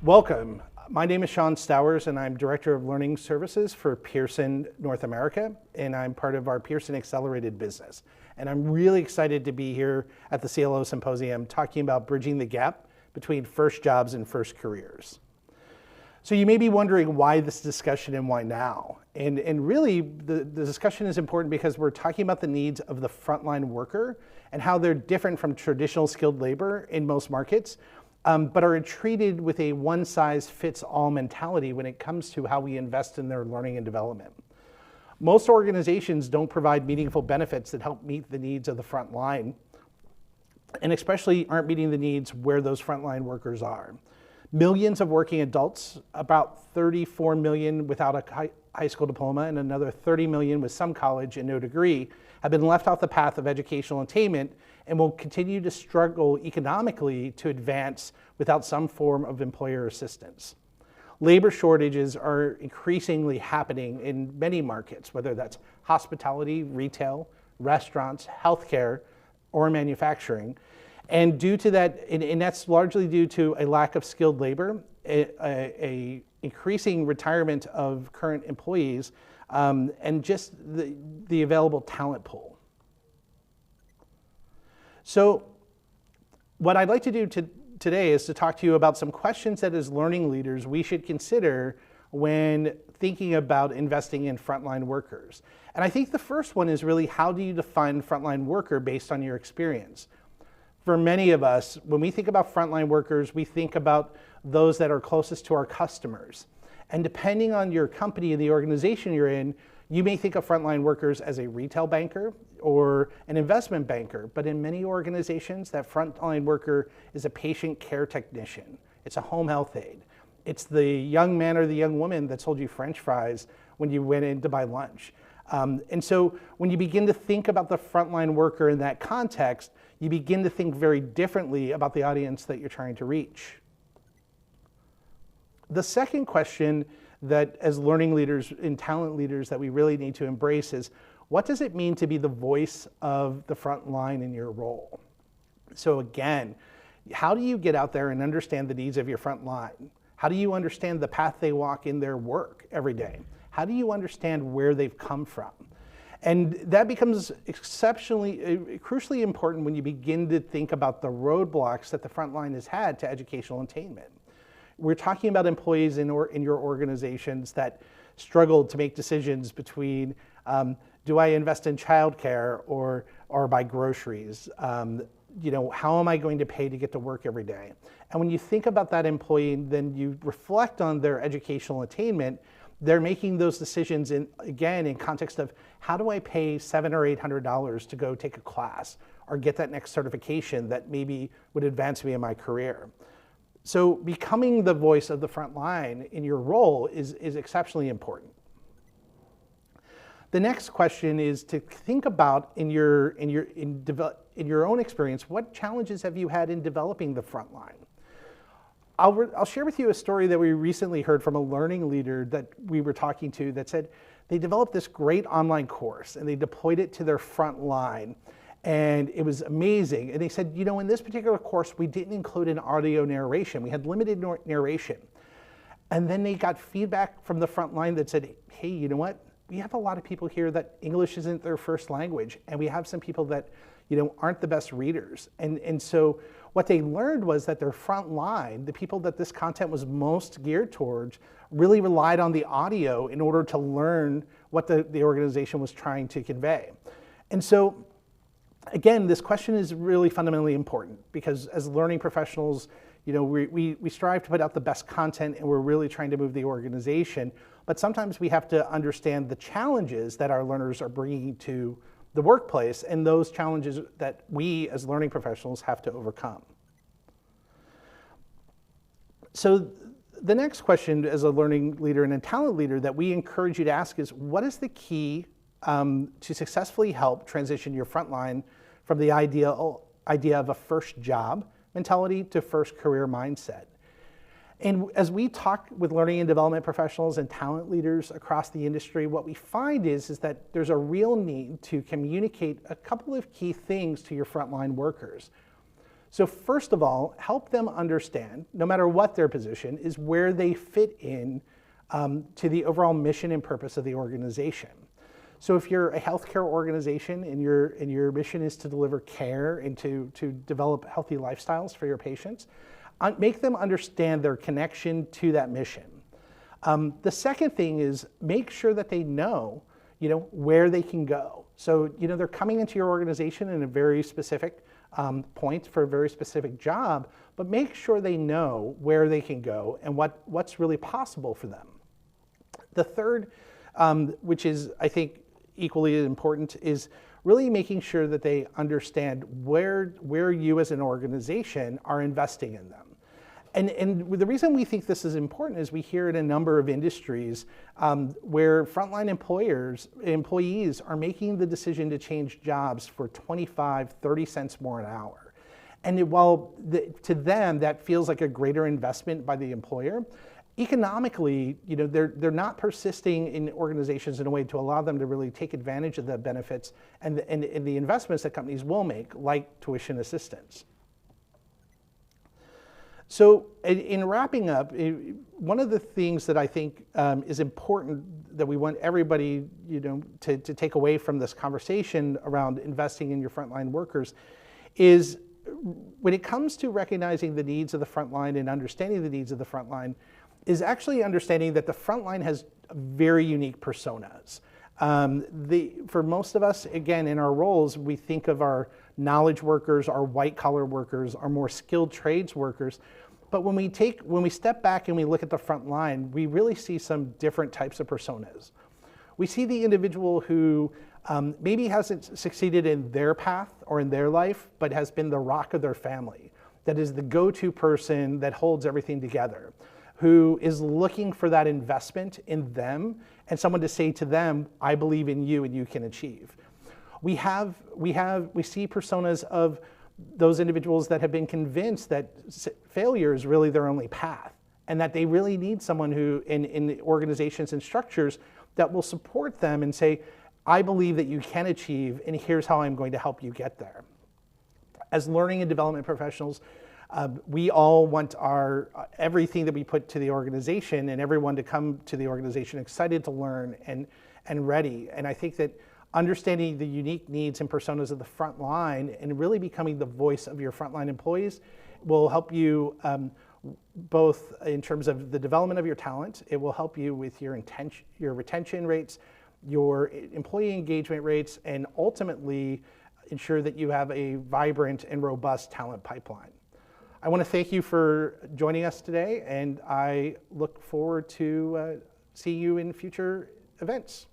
Welcome. My name is Sean Stowers, and I'm Director of Learning Services for Pearson North America, and I'm part of our Pearson Accelerated business. And I'm really excited to be here at the CLO Symposium talking about bridging the gap between first jobs and first careers. So you may be wondering why this discussion and why now? And really, the discussion is important because we're talking about the needs of the frontline worker and how they're different from traditional skilled labor in most markets, but are treated with a one-size-fits-all mentality when it comes to how we invest in their learning and development. Most organizations don't provide meaningful benefits that help meet the needs of the front line, and especially aren't meeting the needs where those frontline workers are. Millions of working adults, about 34 million without a high school diploma and another 30 million with some college and no degree, have been left off the path of educational attainment and will continue to struggle economically to advance without some form of employer assistance. Labor shortages are increasingly happening in many markets, whether that's hospitality, retail, restaurants, healthcare, or manufacturing. And due to that, and that's largely due to a lack of skilled labor, a increasing retirement of current employees, and just the available talent pool. So what I'd like to do today is to talk to you about some questions that as learning leaders we should consider when thinking about investing in frontline workers. And I think the first one is really, how do you define frontline worker based on your experience? For many of us, when we think about frontline workers, we think about those that are closest to our customers. And depending on your company and the organization you're in, you may think of frontline workers as a retail banker or an investment banker, but in many organizations, that frontline worker is a patient care technician. It's a home health aide. It's the young man or the young woman that sold you French fries when you went in to buy lunch. And so when you begin to think about the frontline worker in that context, you begin to think very differently about the audience that you're trying to reach. The second question that as learning leaders and talent leaders that we really need to embrace is, what does it mean to be the voice of the front line in your role? So again, how do you get out there and understand the needs of your front line? How do you understand the path they walk in their work every day? How do you understand where they've come from? And that becomes exceptionally, crucially important when you begin to think about the roadblocks that the front line has had to educational attainment. We're talking about employees in your organizations that struggled to make decisions between, do I invest in childcare or buy groceries? How am I going to pay to get to work every day? And when you think about that employee, then you reflect on their educational attainment, they're making those decisions in context of, how do I pay $700 or $800 to go take a class or get that next certification that maybe would advance me in my career? So becoming the voice of the front line in your role is exceptionally important. The next question is to think about in your own experience, what challenges have you had in developing the front line? I'll share with you a story that we recently heard from a learning leader that we were talking to that said they developed this great online course and they deployed it to their front line. And it was amazing. And they said, in this particular course, we didn't include an audio narration. We had limited narration. And then they got feedback from the front line that said, hey, you know what? We have a lot of people here that English isn't their first language. And we have some people that, aren't the best readers. And so what they learned was that their front line, the people that this content was most geared towards, really relied on the audio in order to learn what the organization was trying to convey. And so, again, this question is really fundamentally important because as learning professionals, we strive to put out the best content and we're really trying to move the organization, but sometimes we have to understand the challenges that our learners are bringing to the workplace and those challenges that we as learning professionals have to overcome. So the next question as a learning leader and a talent leader that we encourage you to ask is, what is the key to successfully help transition your frontline from the idea of a first job mentality to first career mindset? And as we talk with learning and development professionals and talent leaders across the industry, what we find is that there's a real need to communicate a couple of key things to your frontline workers. So first of all, help them understand, no matter what their position is, where they fit in to the overall mission and purpose of the organization. So if you're a healthcare organization and your mission is to deliver care and to develop healthy lifestyles for your patients, make them understand their connection to that mission. The second thing is make sure that they know, where they can go. So, they're coming into your organization in a very specific point for a very specific job, but make sure they know where they can go and what's really possible for them. The third, which is, I think, equally as important, is really making sure that they understand where you as an organization are investing in them. And the reason we think this is important is we hear in a number of industries where frontline employees are making the decision to change jobs for 25, 30 cents more an hour. And while to them that feels like a greater investment by the employer, economically, they're not persisting in organizations in a way to allow them to really take advantage of the benefits and the investments that companies will make, like tuition assistance. So in wrapping up, one of the things that I think is important that we want everybody to take away from this conversation around investing in your frontline workers is when it comes to recognizing the needs of the frontline and understanding the needs of the frontline, is actually understanding that the frontline has very unique personas. For most of us, again, in our roles, we think of our knowledge workers, our white collar workers, our more skilled trades workers. But when we step back and we look at the front line, we really see some different types of personas. We see the individual who maybe hasn't succeeded in their path or in their life, but has been the rock of their family, that is the go-to person that holds everything together, who is looking for that investment in them and someone to say to them, I believe in you and you can achieve. We see personas of those individuals that have been convinced that failure is really their only path and that they really need someone who in organizations and structures that will support them and say, I believe that you can achieve and here's how I'm going to help you get there. As learning and development professionals, we all want everything that we put to the organization and everyone to come to the organization excited to learn and ready. And I think that understanding the unique needs and personas of the front line and really becoming the voice of your frontline employees will help you both in terms of the development of your talent. It will help you with your retention rates, your employee engagement rates, and ultimately ensure that you have a vibrant and robust talent pipeline. I want to thank you for joining us today, and I look forward to seeing you in future events.